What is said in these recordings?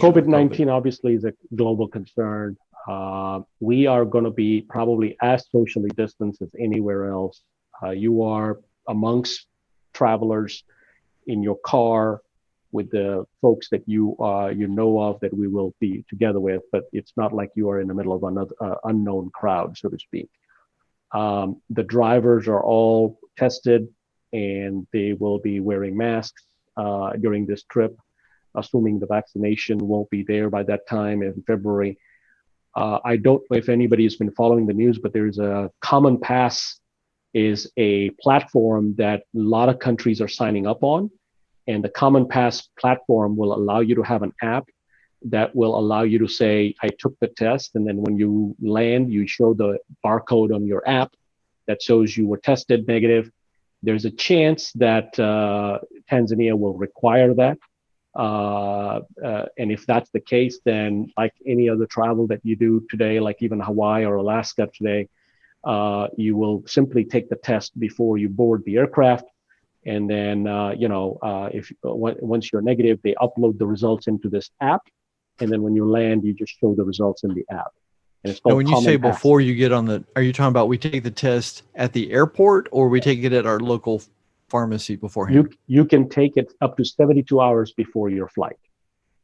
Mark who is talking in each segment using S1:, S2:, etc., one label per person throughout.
S1: of COVID.
S2: COVID-19 obviously is a global concern. We are going to be probably as socially distanced as anywhere else. You are amongst travelers in your car with the folks that you know of that we will be together with, but it's not like you are in the middle of another unknown crowd, so to speak. The drivers are all tested and they will be wearing masks during this trip, assuming the vaccination won't be there by that time in February. I don't know if anybody has been following the news, but there's a Common Pass is a platform that a lot of countries are signing up on. And the Common Pass platform will allow you to have an app that will allow you to say, I took the test. And then when you land, you show the barcode on your app that shows you were tested negative. There's a chance that Tanzania will require that. And if that's the case, then like any other travel that you do today, like even Hawaii or Alaska today, you will simply take the test before you board the aircraft. And then, if once you're negative, they upload the results into this app. And then when you land, you just show the results in the app. And it's called
S1: Now, when you
S2: Common
S1: say
S2: Pass.
S1: before you get on are you talking about we take the test at the airport or we take it at our local pharmacy beforehand?
S2: You can take it up to 72 hours before your flight.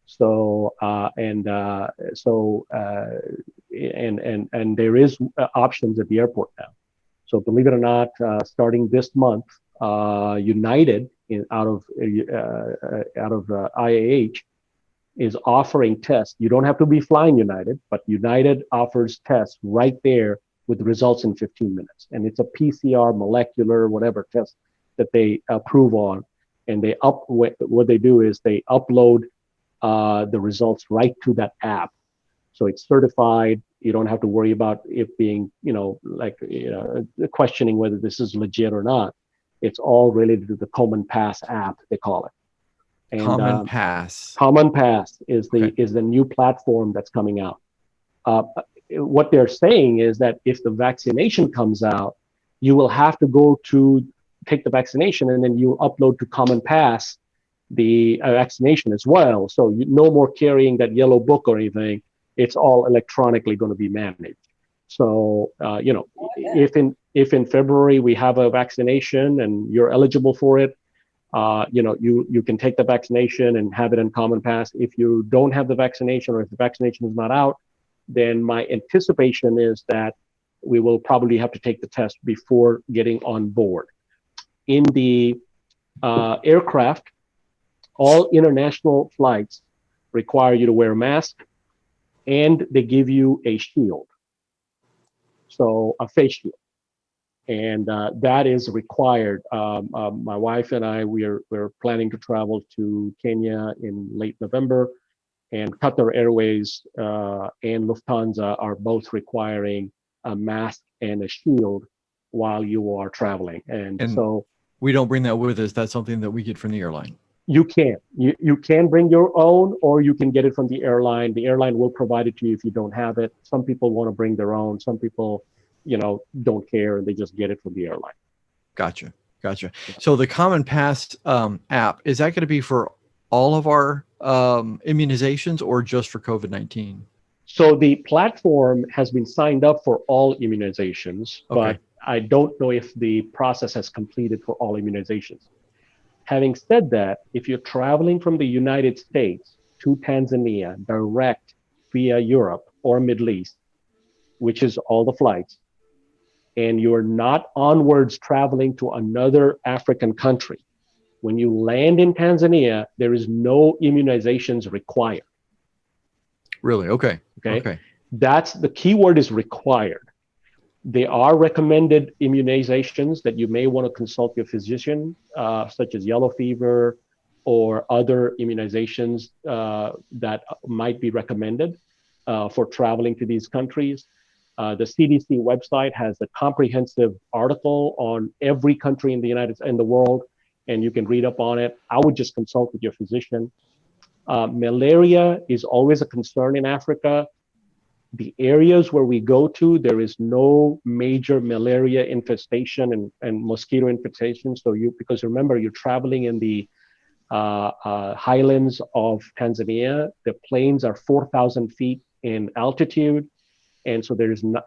S2: So and there is options at the airport now. So believe it or not, starting this month, United out of IAH is offering tests. You don't have to be flying United, but United offers tests right there with results in 15 minutes. And it's a PCR, molecular, whatever test that they approve on. And what they do is they upload the results right to that app. So it's certified. You don't have to worry about it being, questioning whether this is legit or not. It's all related to the Common Pass app, they call it. And,
S1: Common Pass.
S2: Common Pass is the new platform that's coming out. What they're saying is that if the vaccination comes out, you will have to go to take the vaccination, and then you upload to Common Pass the vaccination as well. So no more carrying that yellow book or anything. It's all electronically going to be managed. So, if in February we have a vaccination and you're eligible for it, you can take the vaccination and have it in Common Pass. If you don't have the vaccination or if the vaccination is not out, then my anticipation is that we will probably have to take the test before getting on board. In the aircraft, all international flights require you to wear a mask, and they give you a shield, so a face shield. And that is required. My wife and I, we're planning to travel to Kenya in late November, and Qatar Airways and Lufthansa are both requiring a mask and a shield while you are traveling. And so
S1: we don't bring that with us. That's something that we get from the airline.
S2: You can bring your own, or you can get it from the airline. The airline will provide it to you if you don't have it. Some people want to bring their own. Some people, don't care and they just get it from the airline.
S1: Gotcha. So the Common Pass app, is that going to be for all of our immunizations or just for COVID-19?
S2: So the platform has been signed up for all immunizations,
S1: Okay.
S2: but I don't know if the process has completed for all immunizations. Having said that, if you're traveling from the United States to Tanzania direct via Europe or Middle East, which is all the flights, and you're not onwards traveling to another African country, when you land in Tanzania, there is no immunizations required.
S1: Really? Okay.
S2: That's the key word, is required. There are recommended immunizations that you may want to consult your physician, such as yellow fever or other immunizations that might be recommended for traveling to these countries. The CDC website has a comprehensive article on every country in the world, and you can read up on it. I would just consult with your physician. Malaria is always a concern in Africa. The areas where we go to, there is no major malaria infestation and mosquito infestation. So because remember, you're traveling in the highlands of Tanzania. The plains are 4,000 feet in altitude. And so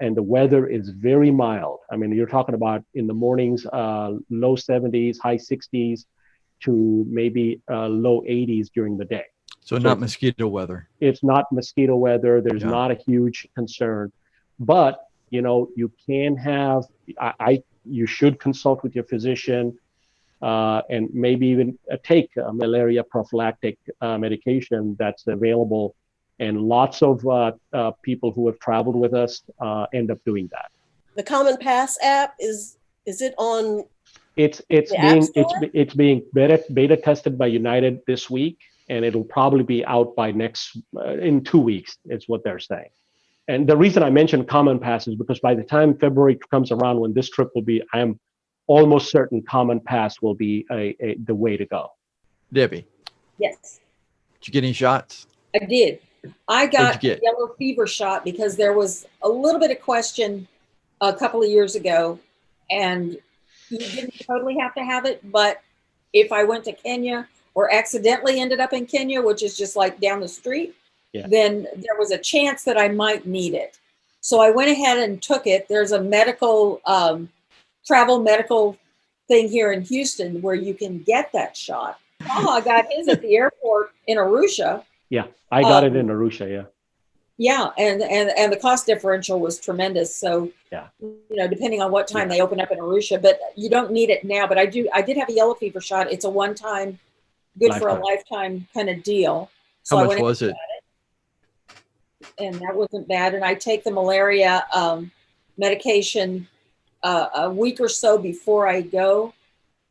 S2: and the weather is very mild. I mean, you're talking about in the mornings, low 70s, high 60s to maybe low 80s during the day.
S1: So not mosquito weather.
S2: It's not mosquito weather. There's not a huge concern, but you can have, you should consult with your physician and maybe even take a malaria prophylactic medication that's available. And lots of people who have traveled with us end up doing that.
S3: The Common Pass app, is it on?
S2: It's being beta tested by United this week, and it'll probably be out by in 2 weeks, is what they're saying. And the reason I mentioned Common Pass is because by the time February comes around, when this trip will be, I am almost certain Common Pass will be the way to go.
S1: Debbie.
S3: Yes.
S1: Did you get any shots?
S3: I did. I got a yellow fever shot because there was a little bit of question a couple of years ago, and you didn't totally have to have it, but if I went to Kenya or accidentally ended up in Kenya, which is just like down the street, then there was a chance that I might need it. So I went ahead and took it. There's a medical, travel medical thing here in Houston where you can get that shot. Taha got his at the airport in Arusha.
S2: Yeah, I got it in Arusha, yeah.
S3: Yeah, and the cost differential was tremendous. So, depending on what time they open up in Arusha, but you don't need it now. But I did have a yellow fever shot. It's a one-time, good for a lifetime kind of deal. So
S1: how much was it?
S3: And that wasn't bad. And I take the malaria medication a week or so before I go,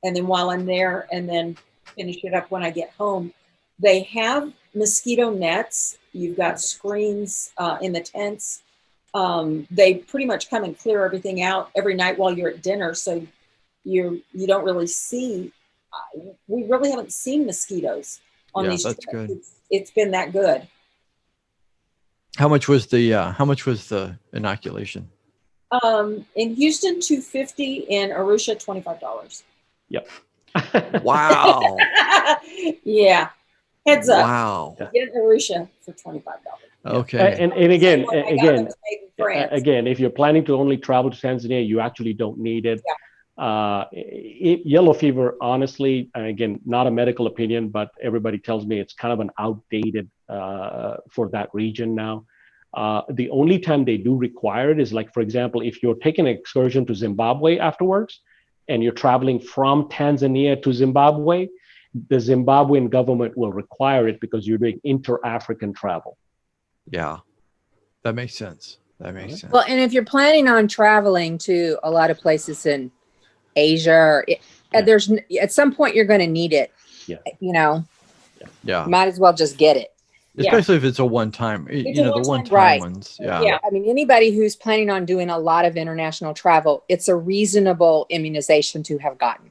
S3: and then while I'm there, and then finish it up when I get home. They have mosquito nets. You've got screens in the tents. They pretty much come and clear everything out every night while you're at dinner. So you don't really see, we really haven't seen mosquitoes on these trips.
S1: That's good.
S3: It's been that good.
S1: How much was the inoculation?
S3: In Houston, $250. In Arusha, $25.
S2: Yep.
S1: Wow.
S3: Yeah. Heads up.
S1: Wow.
S3: Get an Arusha for $25.
S1: Okay.
S2: And again, if you're planning to only travel to Tanzania, you actually don't need it. Yeah. Yellow fever, honestly, and again, not a medical opinion, but everybody tells me it's kind of an outdated for that region now. The only time they do require it is, like, for example, if you're taking an excursion to Zimbabwe afterwards, and you're traveling from Tanzania to Zimbabwe, the Zimbabwean government will require it because you're doing inter-African travel.
S1: Yeah, that makes sense. Sense.
S4: Well, and if you're planning on traveling to a lot of places in Asia, there's at some point you're going to need it.
S1: Yeah.
S4: Might as well just get it.
S1: Especially if it's a one-time, the one-time ones. Yeah.
S4: I mean, anybody who's planning on doing a lot of international travel, it's a reasonable immunization to have gotten.